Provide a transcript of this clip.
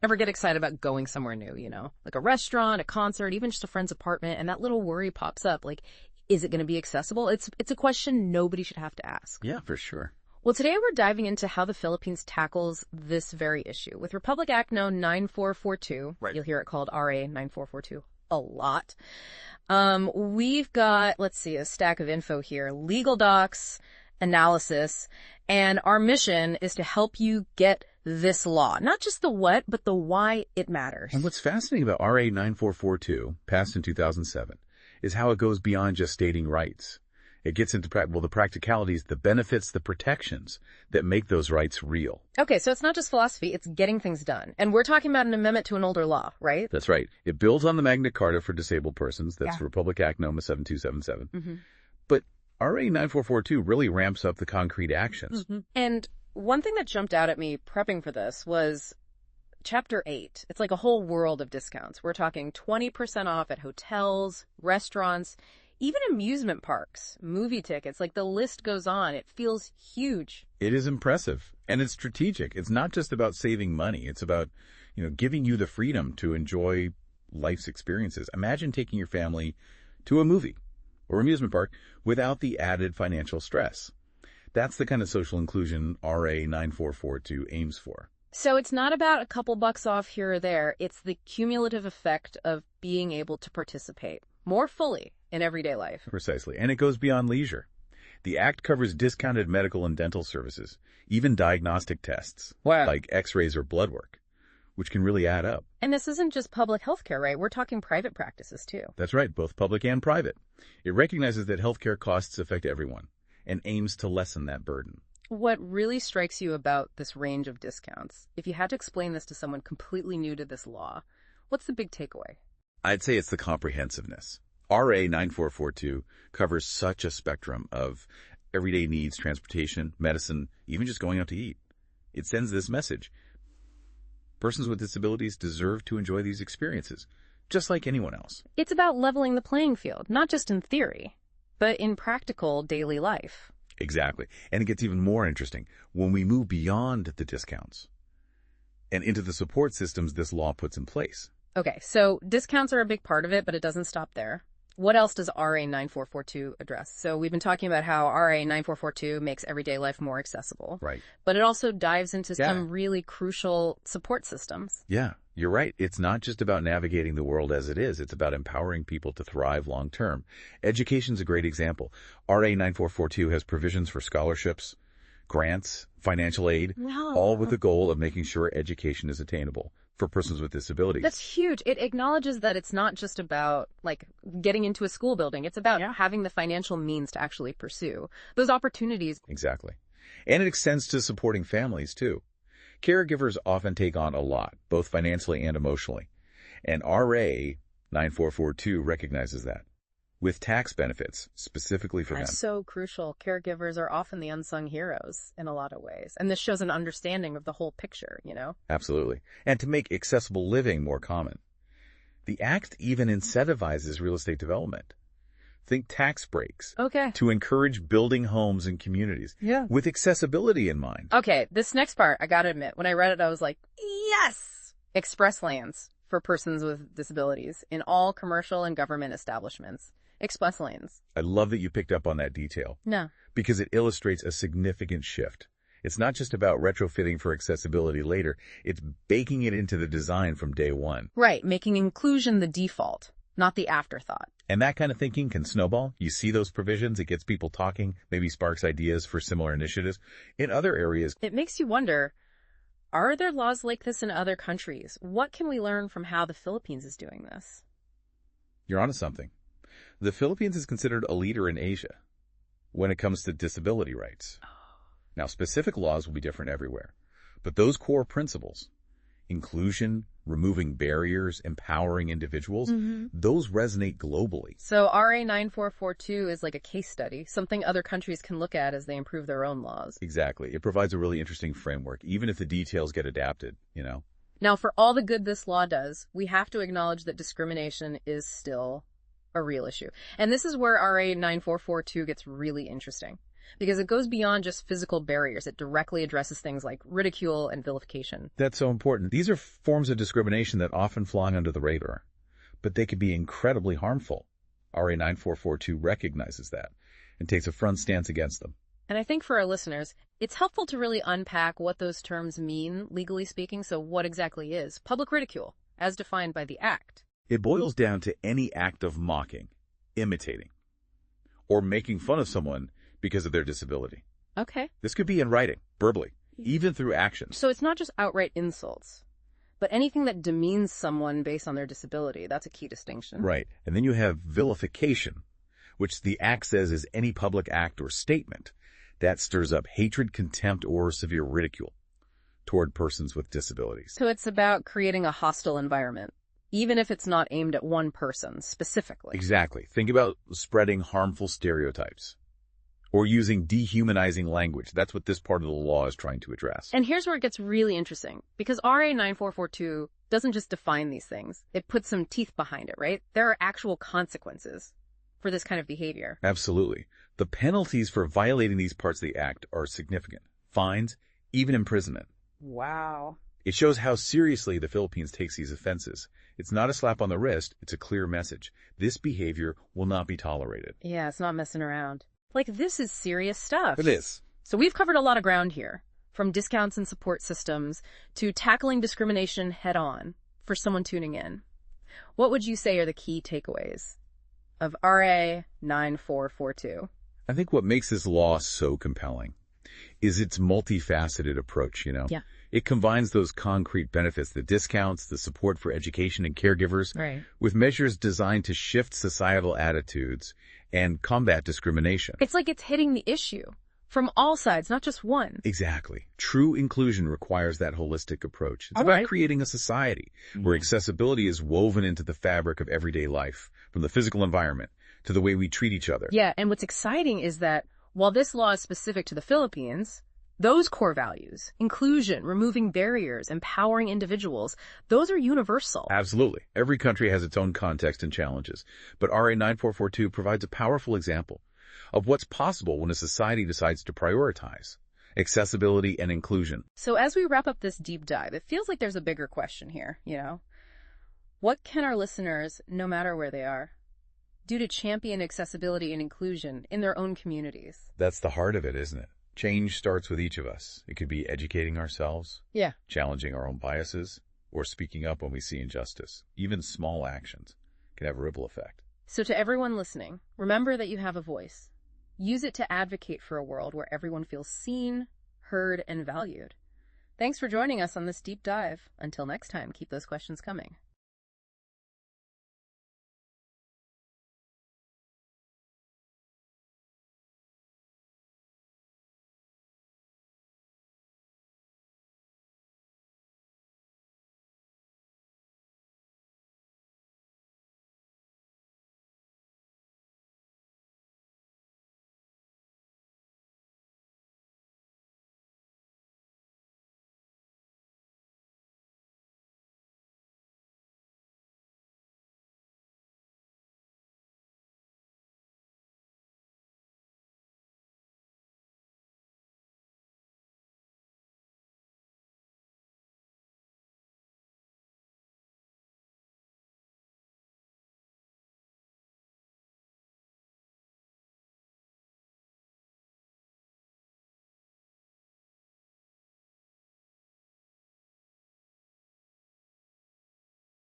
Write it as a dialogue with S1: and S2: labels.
S1: Ever get excited about going somewhere new, like a restaurant, a concert, even just a friend's apartment, and that little worry pops up, like, is it going to be accessible? It's a question nobody should have to ask.
S2: Yeah, for sure.
S1: Well, today we're diving into how the Philippines tackles this very issue. With Republic Act No. 9442,
S2: Right.
S1: You'll hear it called RA 9442 a lot. We've got, let's see, a stack of info here, legal docs, analysis, and our mission is to help you get this law. Not just the what, but the why it matters.
S2: And what's fascinating about RA 9442, passed in 2007, is how it goes beyond just stating rights. It gets into the practicalities, the benefits, the protections that make those rights real.
S1: Okay, so it's not just philosophy, it's getting things done. And we're talking about an amendment to an older law, right?
S2: That's right. It builds on the Magna Carta for disabled persons. That's
S1: Yeah.
S2: Republic Act No. 7277.
S1: Mm-hmm.
S2: But RA 9442 really ramps up the concrete actions.
S1: Mm-hmm. And one thing that jumped out at me prepping for this was Chapter 8. It's like a whole world of discounts. We're talking 20% off at hotels, restaurants, even amusement parks, movie tickets. Like, the list goes on. It feels huge.
S2: It is impressive, and it's strategic. It's not just about saving money. It's about, giving you the freedom to enjoy life's experiences. Imagine taking your family to a movie or amusement park without the added financial stress. That's the kind of social inclusion RA 9442 aims for.
S1: So it's not about a couple bucks off here or there. It's the cumulative effect of being able to participate more fully in everyday life.
S2: Precisely. And it goes beyond leisure. The Act covers discounted medical and dental services, even diagnostic tests, like x-rays or blood work, which can really add up.
S1: And this isn't just public health care, right? We're talking private practices, too.
S2: That's right, both public and private. It recognizes that healthcare costs affect everyone and aims to lessen that burden.
S1: What really strikes you about this range of discounts, if you had to explain this to someone completely new to this law, what's the big takeaway?
S2: I'd say it's the comprehensiveness. RA 9442 covers such a spectrum of everyday needs, transportation, medicine, even just going out to eat. It sends this message. Persons with disabilities deserve to enjoy these experiences, just like anyone else.
S1: It's about leveling the playing field, not just in theory, but in practical daily life.
S2: Exactly. And it gets even more interesting when we move beyond the discounts and into the support systems this law puts in place.
S1: Okay, so discounts are a big part of it, but it doesn't stop there. What else does RA 9442 address? So we've been talking about how RA 9442 makes everyday life more accessible.
S2: Right.
S1: But it also dives into some really crucial support systems.
S2: Yeah, you're right. It's not just about navigating the world as it is. It's about empowering people to thrive long term. Education's a great example. RA 9442 has provisions for scholarships, grants, financial aid, all with the goal of making sure education is attainable for persons with disabilities.
S1: That's huge. It acknowledges that it's not just about, like, getting into a school building. It's about having the financial means to actually pursue those opportunities.
S2: Exactly. And it extends to supporting families, too. Caregivers often take on a lot, both financially and emotionally. And RA 9442 recognizes that, with tax benefits specifically for them.
S1: That's so crucial. Caregivers are often the unsung heroes in a lot of ways. And this shows an understanding of the whole picture,
S2: Absolutely. And to make accessible living more common. The Act even incentivizes real estate development. Think tax breaks.
S1: Okay.
S2: To encourage building homes and communities.
S1: Yeah.
S2: With accessibility in mind.
S1: Okay, this next part, I gotta admit, when I read it, I was like, yes! Express lanes for persons with disabilities in all commercial and government establishments. Express lanes.
S2: I love that you picked up on that detail.
S1: No.
S2: Because it illustrates a significant shift. It's not just about retrofitting for accessibility later. It's baking it into the design from day one.
S1: Right, making inclusion the default, not the afterthought.
S2: And that kind of thinking can snowball. You see those provisions, it gets people talking, maybe sparks ideas for similar initiatives. In other areas,
S1: it makes you wonder, are there laws like this in other countries? What can we learn from how the Philippines is doing this?
S2: You're onto something. The Philippines is considered a leader in Asia when it comes to disability rights. Now, specific laws will be different everywhere, but those core principles, inclusion, removing barriers, empowering individuals, those resonate globally.
S1: So RA 9442 is like a case study, something other countries can look at as they improve their own laws.
S2: Exactly. It provides a really interesting framework, even if the details get adapted,
S1: Now, for all the good this law does, we have to acknowledge that discrimination is still a real issue. And this is where RA 9442 gets really interesting. because it goes beyond just physical barriers. It directly addresses things like ridicule and vilification.
S2: That's so important. These are forms of discrimination that often fly under the radar, but they can be incredibly harmful. RA 9442 recognizes that and takes a front stance against them.
S1: And I think for our listeners, it's helpful to really unpack what those terms mean, legally speaking. So what exactly is public ridicule, as defined by the Act?
S2: It boils down to any act of mocking, imitating, or making fun of someone because of their disability.
S1: Okay.
S2: This could be in writing, verbally, even through actions.
S1: So it's not just outright insults, but anything that demeans someone based on their disability. That's a key distinction.
S2: Right. And then you have vilification, which the Act says is any public act or statement that stirs up hatred, contempt, or severe ridicule toward persons with disabilities.
S1: So it's about creating a hostile environment, even if it's not aimed at one person specifically.
S2: Exactly. Think about spreading harmful stereotypes or using dehumanizing language. That's what this part of the law is trying to address.
S1: And here's where it gets really interesting, because RA 9442 doesn't just define these things. It puts some teeth behind it, right? There are actual consequences for this kind of behavior.
S2: Absolutely. The penalties for violating these parts of the Act are significant. Fines, even imprisonment.
S1: Wow.
S2: It shows how seriously the Philippines takes these offenses. It's not a slap on the wrist, it's a clear message. This behavior will not be tolerated.
S1: Yeah, it's not messing around. Like, this is serious stuff.
S2: It is.
S1: So we've covered a lot of ground here, from discounts and support systems to tackling discrimination head on for someone tuning in. What would you say are the key takeaways of RA 9442?
S2: I think what makes this law so compelling is its multifaceted approach,
S1: Yeah.
S2: It combines those concrete benefits, the discounts, the support for education and caregivers,
S1: Right.
S2: with measures designed to shift societal attitudes and combat discrimination.
S1: It's like it's hitting the issue from all sides, not just one.
S2: Exactly. True inclusion requires that holistic approach. It's
S1: All
S2: about
S1: right.
S2: creating a society where accessibility is woven into the fabric of everyday life, from the physical environment to the way we treat each other.
S1: Yeah, and what's exciting is that while this law is specific to the Philippines, those core values, inclusion, removing barriers, empowering individuals, those are universal.
S2: Absolutely. Every country has its own context and challenges, but RA 9442 provides a powerful example of what's possible when a society decides to prioritize accessibility and inclusion.
S1: So as we wrap up this deep dive, it feels like there's a bigger question here, What can our listeners, no matter where they are, do to champion accessibility and inclusion in their own communities?
S2: That's the heart of it, isn't it? Change starts with each of us. It could be educating ourselves,
S1: Yeah.
S2: challenging our own biases, or speaking up when we see injustice. Even small actions can have a ripple effect.
S1: So to everyone listening, remember that you have a voice. Use it to advocate for a world where everyone feels seen, heard, and valued. Thanks for joining us on this deep dive. Until next time, keep those questions coming.